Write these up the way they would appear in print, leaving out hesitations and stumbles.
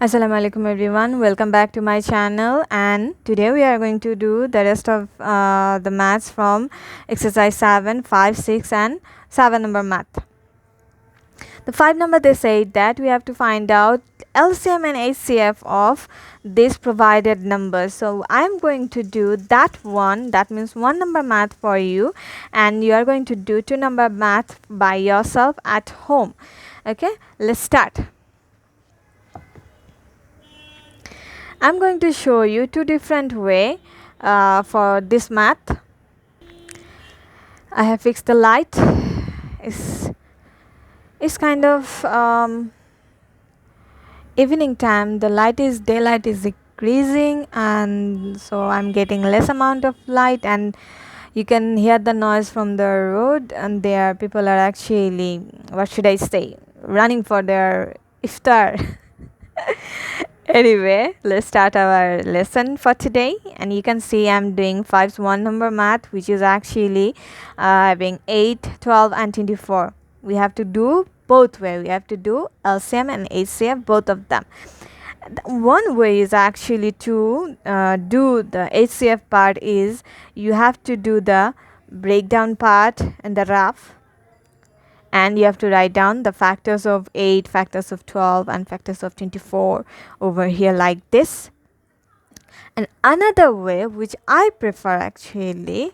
Assalamu alaikum everyone, welcome back to my channel, and today we are going to do the rest of the maths from exercise 7, 5, 6 and 7 number math. The 5 number, they say that we have to find out LCM and HCF of this provided numbers. So I am going to do that one, that means 1 number math for you, and you are going to do 2 number math by yourself at home. Okay, let's start. I'm going to show you two different way for this math. I have fixed the light. It's kind of evening time. The daylight is decreasing, and so I'm getting less amount of light, and you can hear the noise from the road, and there people are actually, what should I say, running for their iftar. Anyway, let's start our lesson for today, and you can see I'm doing 5's 1 number math, which is actually having 8, 12 and 24. We have to do both way. We have to do LCM and HCF, both of them. One way is actually to do the HCF part is you have to do the breakdown part and the rough, and you have to write down the factors of 8, factors of 12 and factors of 24 over here like this. And another way, which I prefer actually,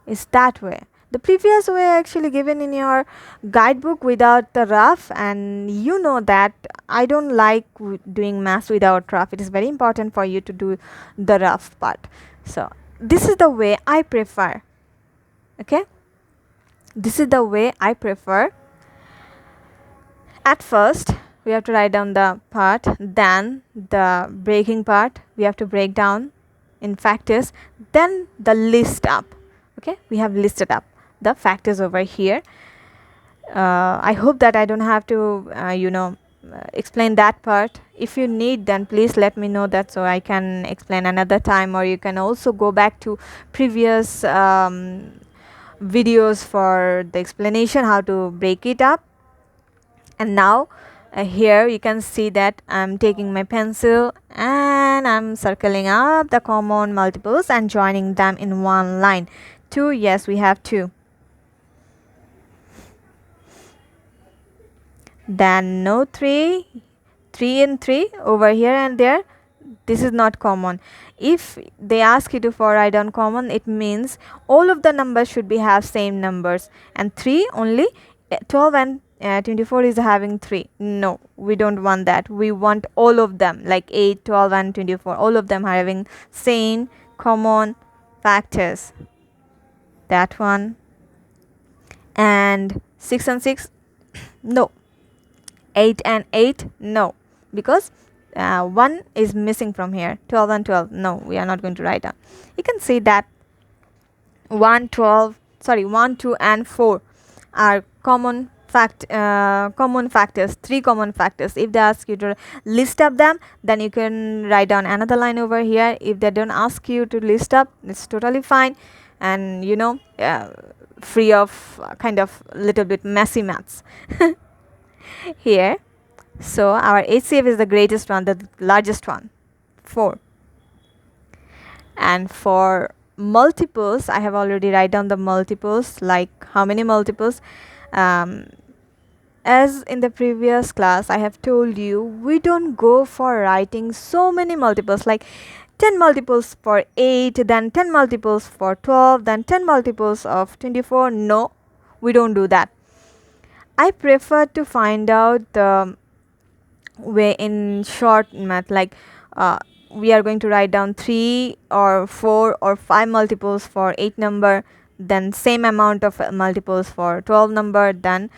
is that way. The previous way actually given in your guidebook without the rough, and you know that I don't like doing maths without rough. It is very important for you to do the rough part. So this is the way I prefer. Okay, this is the way I prefer. At first we have to write down the part, then the breaking part we have to break down in factors, then the list up. Okay, we have listed up the factors over here. I hope that I don't have to explain that part. If you need, then please let me know that, so I can explain another time, or you can also go back to previous videos for the explanation how to break it up. And now here you can see that I'm taking my pencil and I'm circling up the common multiples and joining them in one line. 2, yes, we have 2. Then no 3 and 3 over here and there. This is not common. If they ask you to for write down common, it means all of the numbers should be have same numbers, and 3 only. 12 and 24 is having 3. No, we don't want that. We want all of them, like 8, 12 and 24, all of them are having same common factors. That one. And 6 and 6, no. 8 and 8, no, because 1 is missing from here. 12 and 12, no, we are not going to write down. You can see that 1, 2 and 4 are common factors, 3 common factors. If they ask you to list up them, then you can write down another line over here. If they don't ask you to list up, it's totally fine, and free of kind of little bit messy maths here. So our HCF is the greatest one, the largest one, 4. And for multiples, I have already write down the multiples, like how many multiples. As in the previous class I have told you, we don't go for writing so many multiples, like 10 multiples for 8, then 10 multiples for 12, then 10 multiples of 24. No, we don't do that. I prefer to find out the way in short math, like we are going to write down 3 or 4 or 5 multiples for 8 number, then same amount of multiples for 12 number, then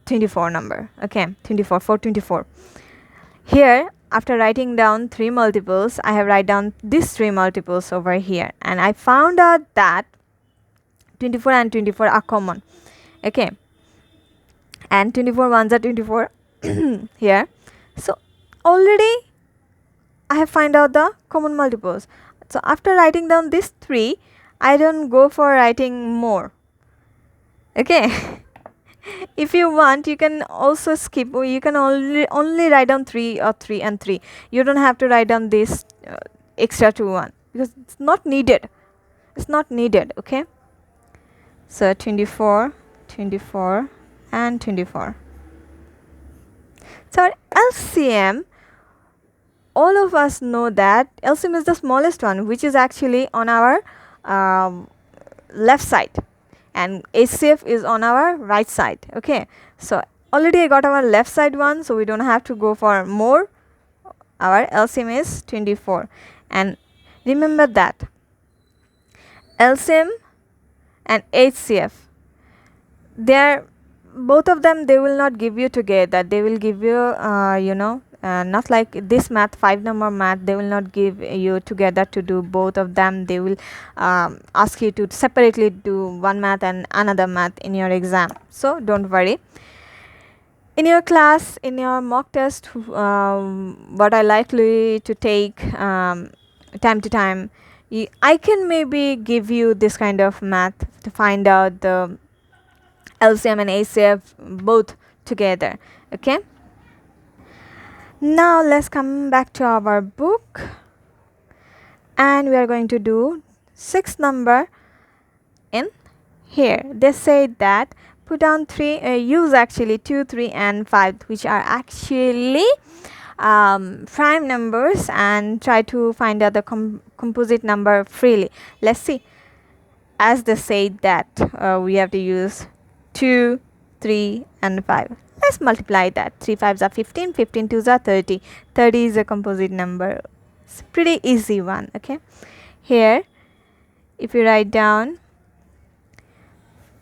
24 number. Okay, 24 for 24. Here, after writing down 3 multiples, I have write down these 3 multiples over here, and I found out that 24 and 24 are common. Okay, and 24 ones are 24 here. So already I have find out the common multiples. So after writing down these 3, I don't go for writing more. Okay. If you want, you can also skip, or you can only write down 3 or 3 and 3. You don't have to write down this extra 2 1 because it's not needed. It's not needed. Okay, so 24, 24 and 24. So LCM, all of us know that LCM is the smallest one, which is actually on our left side, and HCF is on our right side. Okay, so already I got our left side one, so we don't have to go for more. Our LCM is 24, and remember that LCM and HCF, they're both of them, they will not give you together. They will give you not like this math, 5 number math, they will not give you together to do both of them. They will ask you to separately do one math and another math in your exam, so don't worry. In your class, in your mock test, what I likely to take time to time, I can maybe give you this kind of math to find out the LCM and HCF both together. Okay, now let's come back to our book, and we are going to do 6th number in here. They said that put down 3, use actually 2, 3 and 5, which are actually prime numbers, and try to find out the composite number freely. Let's see. As they said that we have to use 2, 3 and 5. Let's multiply that. 3 5s are 15, 15 2s are 30. 30 is a composite number. It's a pretty easy one. Okay, here if you write down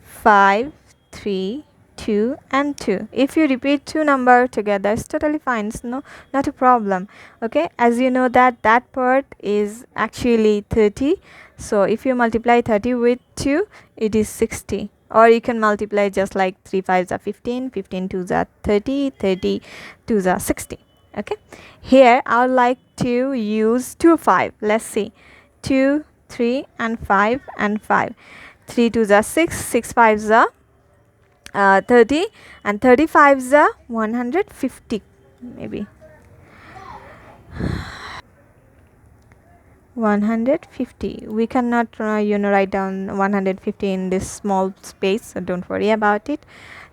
5, 3, 2 and 2, if you repeat 2 number together, it's totally fine. It's not a problem. Okay, as you know that that part is actually 30, so if you multiply 30 with 2, it is 60. Or you can multiply just like 3 5s are 15, 15 2s are 30, 30 2s are 60. Okay, here I would like to use 2 5. Let's see, 2 3 and 5 and 5. 3 2s are 6, 6 5s are 30, and 35s are 150 maybe. 150. We cannot write down 150 in this small space, so don't worry about it.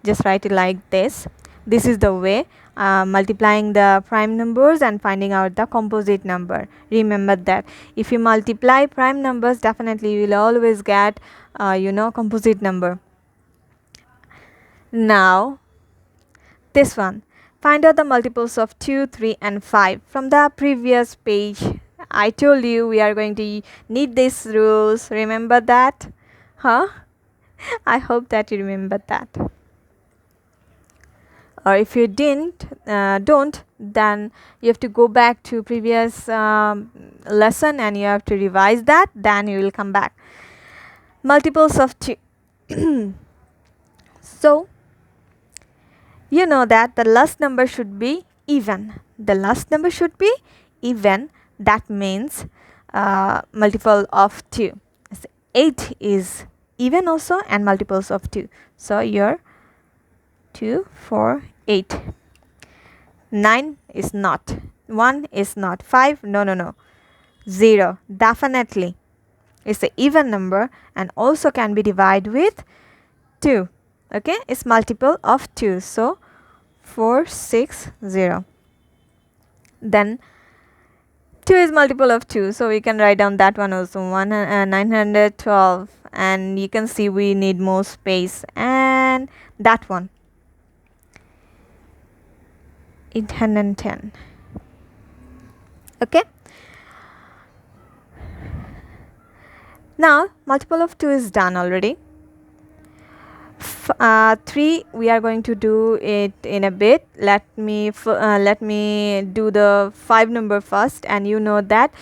Just write it like this. This is the way multiplying the prime numbers and finding out the composite number. Remember that if you multiply prime numbers, definitely you will always get composite number. Now this one, find out the multiples of 2, 3 and 5. From the previous page I told you we are going to need these rules. Remember that? Huh? I hope that you remember that. Or if you don't, then you have to go back to previous lesson and you have to revise that, then you will come back. Multiples of 2. So you know that the last number should be even. The last number should be even. That means multiple of 2. 8 is even also, and multiples of 2. So your 2 4 8. 9 is not. 1 is not. 5, no. 0 definitely is an even number and also can be divided with 2. Okay, it's multiple of 2. So 4 6 0. Then 2 is multiple of 2, so we can write down that one also, 912, and you can see we need more space, and that one 810. Okay, now multiple of 2 is done already. 3 we are going to do it in a bit. Let me do the 5 number first, and you know that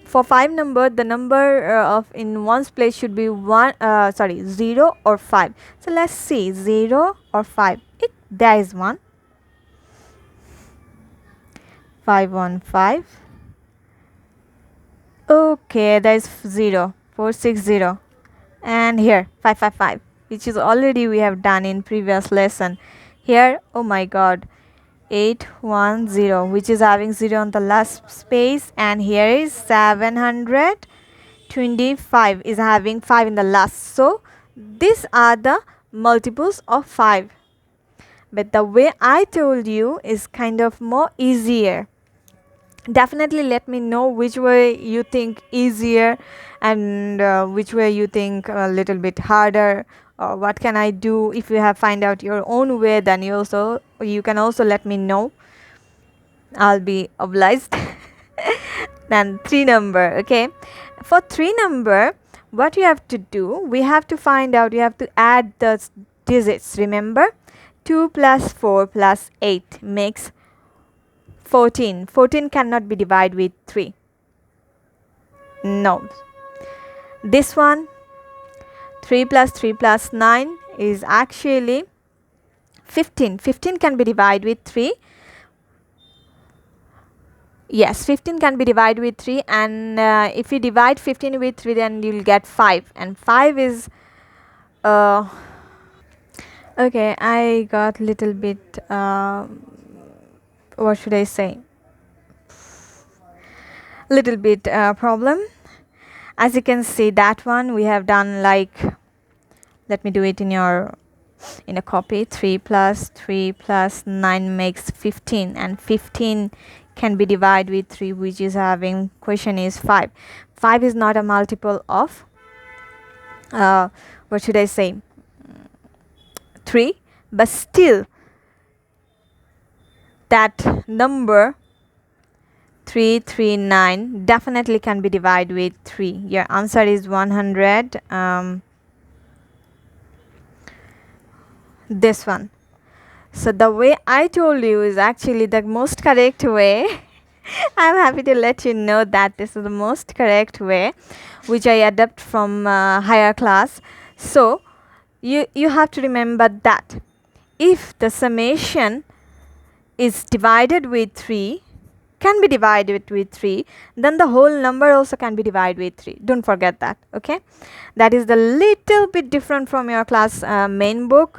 for 5 number the number of in ones place should be 0 or 5. So let's see, 0 or 5. There is 1. 515. Okay, there is 0. 460. And here 555. which is already we have done in previous lesson. Here, oh my god, 810, which is having 0 on the last space, and here is 725 is having 5 in the last. So these are the multiples of 5, but the way I told you is kind of more easier. Definitely let me know which way you think easier, and which way you think a little bit harder, or what can I do. If you have find out your own way, then you can also let me know. I'll be obliged. Then 3 number. Okay, for 3 number, what you have to do, we have to find out, you have to add the digits. Remember, 2 plus 4 plus 8 makes 14. 14 cannot be divided with 3. No. This one, 3 plus 9 is actually 15. 15 can be divided with 3. Yes, 15 can be divided with 3, and if you divide 15 with 3, then you'll get 5, and 5 is okay, I got little bit what should I say, little bit problem. As you can see, that one we have done like, let me do it in a copy. 3 plus 9 makes 15, and 15 can be divided with 3, which is having, question is 5. 5 is not a multiple of what should I say, 3, but still that number 339 definitely can be divided with 3. Your answer is 100. This one. So the way I told you is actually the most correct way. I'm happy to let you know that this is the most correct way, which I adapt from higher class. So you have to remember that if the summation is divided with 3, can be divided with 3, then the whole number also can be divided with 3. Don't forget that. Okay, that is the little bit different from your class main book,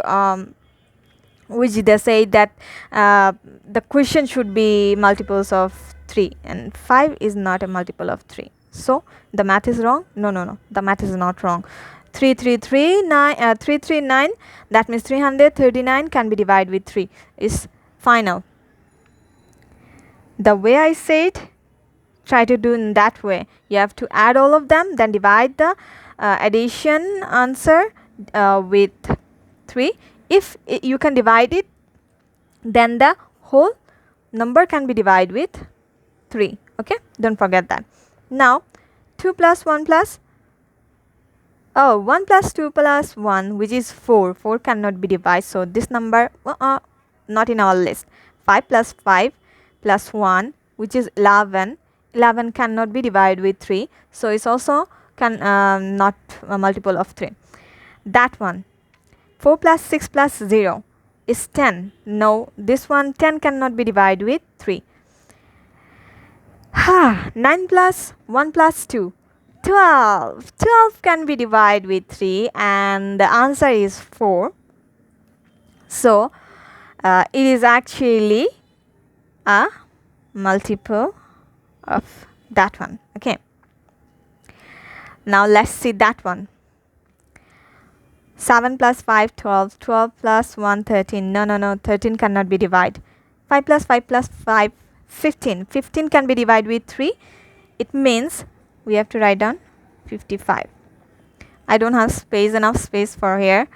which they say that the question should be multiples of 3, and 5 is not a multiple of 3. So the math is wrong. No, the math is not wrong. 339, that means 339 can be divided with 3 is final. The way I said, try to do in that way. You have to add all of them, then divide the addition answer with 3. If you can divide it, then the whole number can be divided with 3. Okay, don't forget that. Now 2 plus 1 plus 1 plus 2 plus 1, which is 4. 4 cannot be divided, so this number not in our list. 5 plus 5 plus 1, which is 11. 11 cannot be divided with 3, so it's also not a multiple of 3. That one. 4 plus 6 plus 0 is 10. No, this one 10 cannot be divided with 3. 9 plus 1 plus 2, 12. 12 can be divided with 3, and the answer is 4. So it is actually a multiple of that one. Okay, now let's see that one. 7 plus 5, 12. 12 plus 1, 13. No, 13 cannot be divided. 5 plus 5 plus 5, 15. 15 can be divided with 3. It means we have to write down 55. I don't have enough space for here.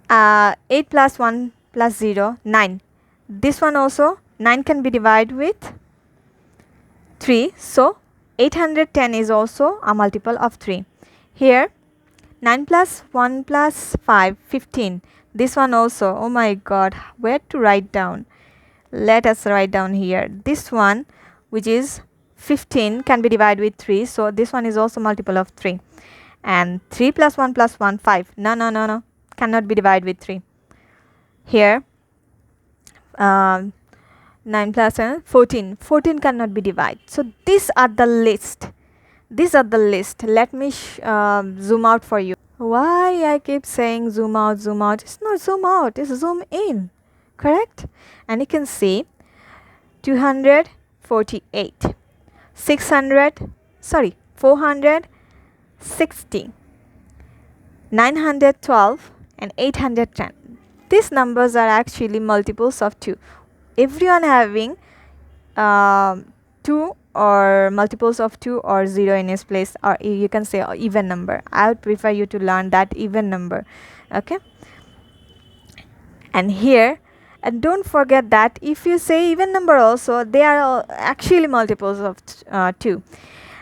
8 plus 1 plus 0, 9. This one also 9 can be divided with 3. So 810 is also a multiple of 3. Here 9 plus 1 plus 5, 15. This one also, oh my god, where to write down? Let us write down here. This one, which is 15, can be divided with 3. So this one is also multiple of 3. And 3 plus 1 plus 1, 5. No. Cannot be divided with 3. Here 9 plus 14. 14 cannot be divided. So these are the list. Let me zoom out for you. Why I keep saying zoom out, zoom out? It's not zoom out, it's zoom in. Correct? And you can see 248, 600, sorry, 460, 912 and 810. These numbers are actually multiples of 2. Everyone having 2 or multiples of 2 or 0 in its place, or you can say even number. I would prefer you to learn that even number. Okay, and here, and don't forget that if you say even number also, they are all actually multiples of 2.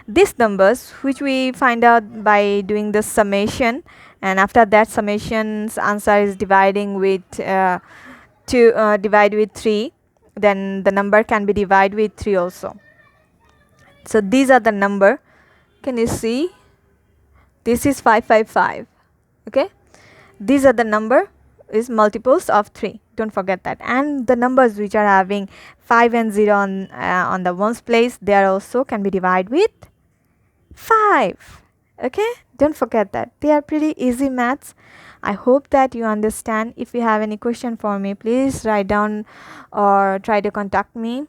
These numbers, which we find out by doing the summation, and after that summation's answer is dividing with 3, then the number can be divided with 3 also. So these are the number. Can you see? This is 555. Okay, these are the number is multiples of 3. Don't forget that. And the numbers which are having 5 and 0 on the ones place, they are also can be divided with 5. Okay, don't forget that. They are pretty easy maths. I hope that you understand. If you have any question for me, please write down or try to contact me.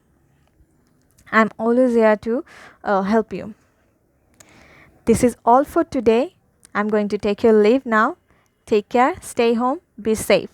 I'm always here to help you. This is all for today. I'm going to take your leave now. Take care, stay home, be safe.